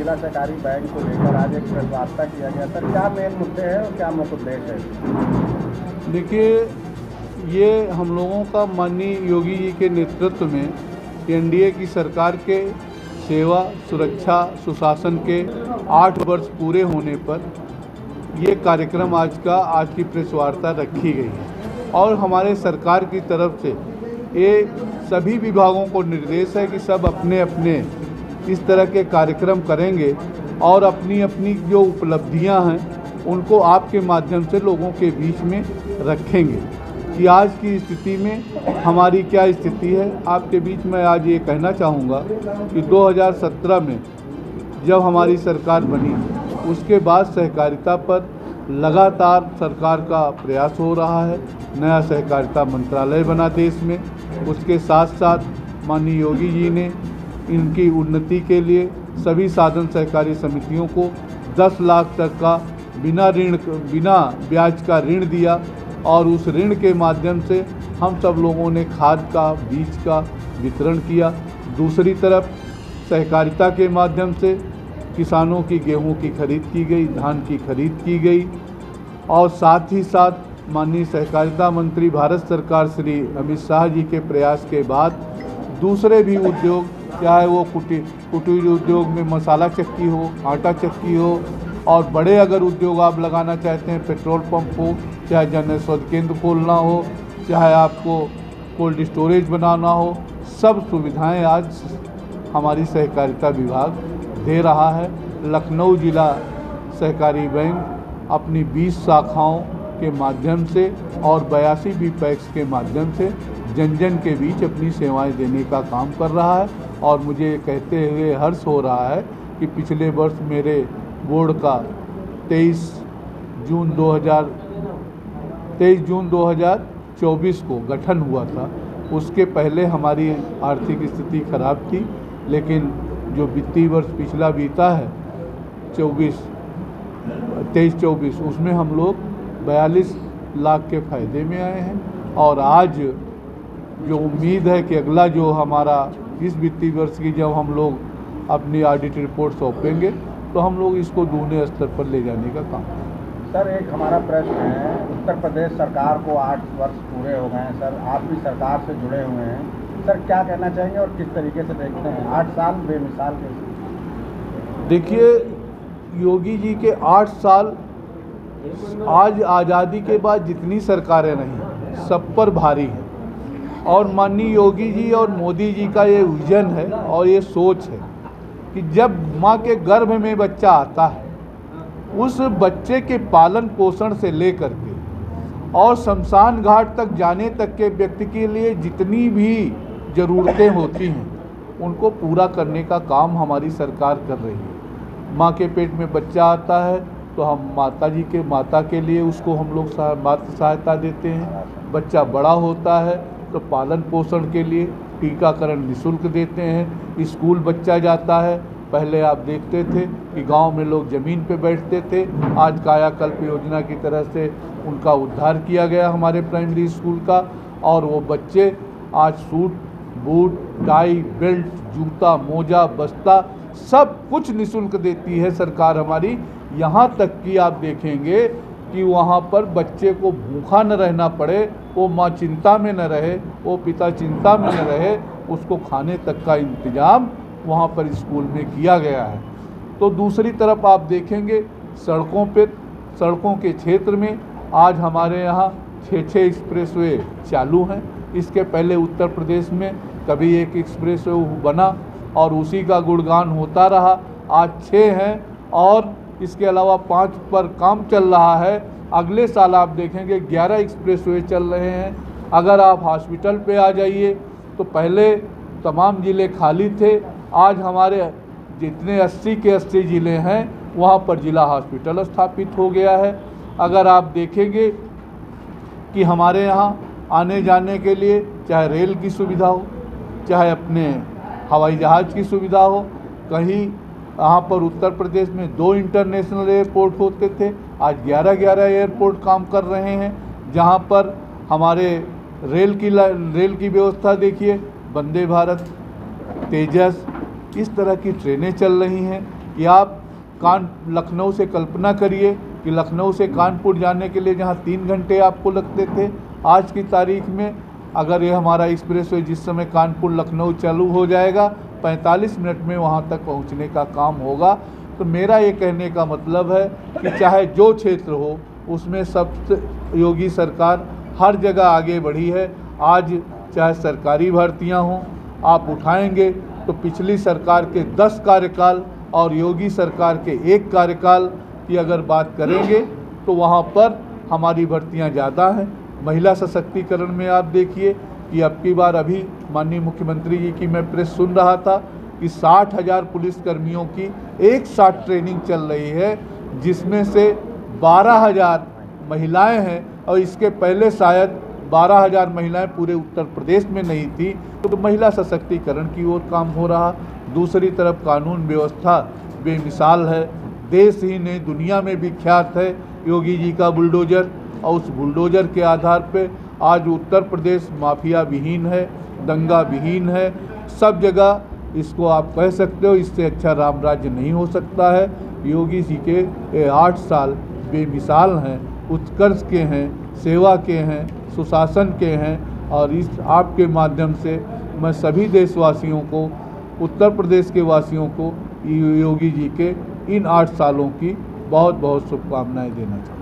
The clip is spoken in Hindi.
जिला सहकारी बैंक को लेकर आज एक प्रेस वार्ता किया गया। सर, क्या मेन मुद्दे हैं और क्या मुख्य उद्देश्य है? देखिए, ये हम लोगों का माननीय योगी जी के नेतृत्व में एनडीए की सरकार के सेवा, सुरक्षा, सुशासन के 8 वर्ष पूरे होने पर ये कार्यक्रम आज की प्रेस वार्ता रखी गई है। और हमारे सरकार की तरफ से ये सभी विभागों को निर्देश है कि सब अपने अपने इस तरह के कार्यक्रम करेंगे और अपनी अपनी जो उपलब्धियां हैं उनको आपके माध्यम से लोगों के बीच में रखेंगे कि आज की स्थिति में हमारी क्या स्थिति है। आपके बीच में आज ये कहना चाहूँगा कि 2017 में जब हमारी सरकार बनी उसके बाद सहकारिता पर लगातार सरकार का प्रयास हो रहा है। नया सहकारिता मंत्रालय बना देश में, उसके साथ साथ माननीय योगी जी ने इनकी उन्नति के लिए सभी साधन सहकारी समितियों को 10 लाख तक का बिना ब्याज का ऋण दिया और उस ऋण के माध्यम से हम सब लोगों ने खाद का, बीज का वितरण किया। दूसरी तरफ सहकारिता के माध्यम से किसानों की गेहूं की खरीद की गई, धान की खरीद की गई और साथ ही साथ माननीय सहकारिता मंत्री भारत सरकार श्री अमित शाह जी के प्रयास के बाद दूसरे भी उद्योग, चाहे वो कुटीर उद्योग में मसाला चक्की हो, आटा चक्की हो और बड़े अगर उद्योग आप लगाना चाहते हैं, पेट्रोल पंप हो, चाहे जन औषधि केंद्र खोलना हो, चाहे आपको कोल्ड स्टोरेज बनाना हो, सब सुविधाएं आज हमारी सहकारिता विभाग दे रहा है। लखनऊ जिला सहकारी बैंक अपनी 20 शाखाओं के माध्यम से और 82 बीपैक्स के माध्यम से जन जन के बीच अपनी सेवाएं देने का काम कर रहा है। और मुझे कहते हुए हर्ष हो रहा है कि पिछले वर्ष मेरे बोर्ड का 23 जून 2024 को गठन हुआ था। उसके पहले हमारी आर्थिक स्थिति खराब थी, लेकिन जो वित्तीय वर्ष पिछला बीता है 23-24 उसमें हम लोग 42 लाख के फायदे में आए हैं। और आज जो उम्मीद है कि अगला जो हमारा इस वित्तीय वर्ष की जब हम लोग अपनी ऑडिट रिपोर्ट सौंपेंगे तो हम लोग इसको दूसरे स्तर पर ले जाने का काम करेंगे। सर, एक हमारा प्रश्न है, उत्तर प्रदेश सरकार को 8 वर्ष पूरे हो गए हैं। सर, आप भी सरकार से जुड़े हुए हैं। सर, क्या कहना चाहेंगे और किस तरीके से देखते हैं 8 साल बेमिसाल के? देखिए, योगी जी के 8 साल आज आज़ादी के बाद जितनी सरकारें रहीं सब पर भारी हैं। और माननीय योगी जी और मोदी जी का ये विजन है और ये सोच है कि जब माँ के गर्भ में बच्चा आता है उस बच्चे के पालन पोषण से लेकर के और शमशान घाट तक जाने तक के व्यक्ति के लिए जितनी भी ज़रूरतें होती हैं उनको पूरा करने का काम हमारी सरकार कर रही है। माँ के पेट में बच्चा आता है तो हम माता के लिए उसको हम लोग मातृ सहायता देते हैं। बच्चा बड़ा होता है तो पालन पोषण के लिए टीकाकरण निःशुल्क देते हैं। स्कूल बच्चा जाता है, पहले आप देखते थे कि गांव में लोग ज़मीन पे बैठते थे, आज कायाकल्प योजना की तरह से उनका उद्धार किया गया हमारे प्राइमरी स्कूल का। और वो बच्चे आज सूट, बूट, टाई, बेल्ट, जूता, मोजा, बस्ता सब कुछ निःशुल्क देती है सरकार हमारी। यहाँ तक कि आप देखेंगे कि वहाँ पर बच्चे को भूखा न रहना पड़े, वो माँ चिंता में न रहे, वो पिता चिंता में न रहे, उसको खाने तक का इंतजाम वहाँ पर स्कूल में किया गया है। तो दूसरी तरफ आप देखेंगे सड़कों के क्षेत्र में आज हमारे यहाँ 6 एक्सप्रेसवे चालू हैं। इसके पहले उत्तर प्रदेश में कभी एक एक्सप्रेसवे बना और उसी का गुणगान होता रहा। आज 6 हैं और इसके अलावा 5 पर काम चल रहा है। अगले साल आप देखेंगे 11 एक्सप्रेसवे चल रहे हैं। अगर आप हॉस्पिटल पे आ जाइए तो पहले तमाम ज़िले खाली थे, आज हमारे जितने 80 के 80 ज़िले हैं वहाँ पर ज़िला हॉस्पिटल स्थापित हो गया है। अगर आप देखेंगे कि हमारे यहाँ आने जाने के लिए चाहे रेल की सुविधा हो, चाहे अपने हवाई जहाज़ की सुविधा हो, कहीं यहाँ पर उत्तर प्रदेश में 2 इंटरनेशनल एयरपोर्ट होते थे, आज 11 एयरपोर्ट काम कर रहे हैं। जहाँ पर हमारे रेल की व्यवस्था देखिए, वंदे भारत, तेजस, इस तरह की ट्रेनें चल रही हैं। कि आप लखनऊ से कल्पना करिए कि लखनऊ से कानपुर जाने के लिए जहाँ 3 घंटे आपको लगते थे, आज की तारीख में अगर ये हमारा एक्सप्रेसवे जिस समय कानपुर लखनऊ चालू हो जाएगा 45 मिनट में वहाँ तक पहुँचने का काम होगा। तो मेरा ये कहने का मतलब है कि चाहे जो क्षेत्र हो उसमें सबसे योगी सरकार हर जगह आगे बढ़ी है। आज चाहे सरकारी भर्तियां हों, आप उठाएंगे तो पिछली सरकार के 10 कार्यकाल और योगी सरकार के 1 कार्यकाल की अगर बात करेंगे तो वहाँ पर हमारी भर्तियां ज़्यादा हैं। महिला सशक्तिकरण में आप देखिए कि अब की बार अभी माननीय मुख्यमंत्री जी की मैं प्रेस सुन रहा था कि 60,000 पुलिसकर्मियों की एक साथ ट्रेनिंग चल रही है, जिसमें से 12,000 महिलाएं हैं और इसके पहले शायद 12,000 महिलाएं पूरे उत्तर प्रदेश में नहीं थी। तो महिला सशक्तिकरण की ओर काम हो रहा। दूसरी तरफ कानून व्यवस्था बेमिसाल है, देश ही नहीं दुनिया में भी ख्यात है योगी जी का बुलडोजर, और उस बुलडोजर के आधार पे आज उत्तर प्रदेश माफिया विहीन है, दंगा विहीन है। सब जगह इसको आप कह सकते हो, इससे अच्छा राम राज्य नहीं हो सकता है। योगी जी के 8 साल बेमिसाल हैं, उत्कर्ष के हैं, सेवा के हैं, सुशासन के हैं। और इस आपके माध्यम से मैं सभी देशवासियों को, उत्तर प्रदेश के वासियों को योगी जी के इन 8 सालों की बहुत बहुत शुभकामनाएं देना चाहता हूँ।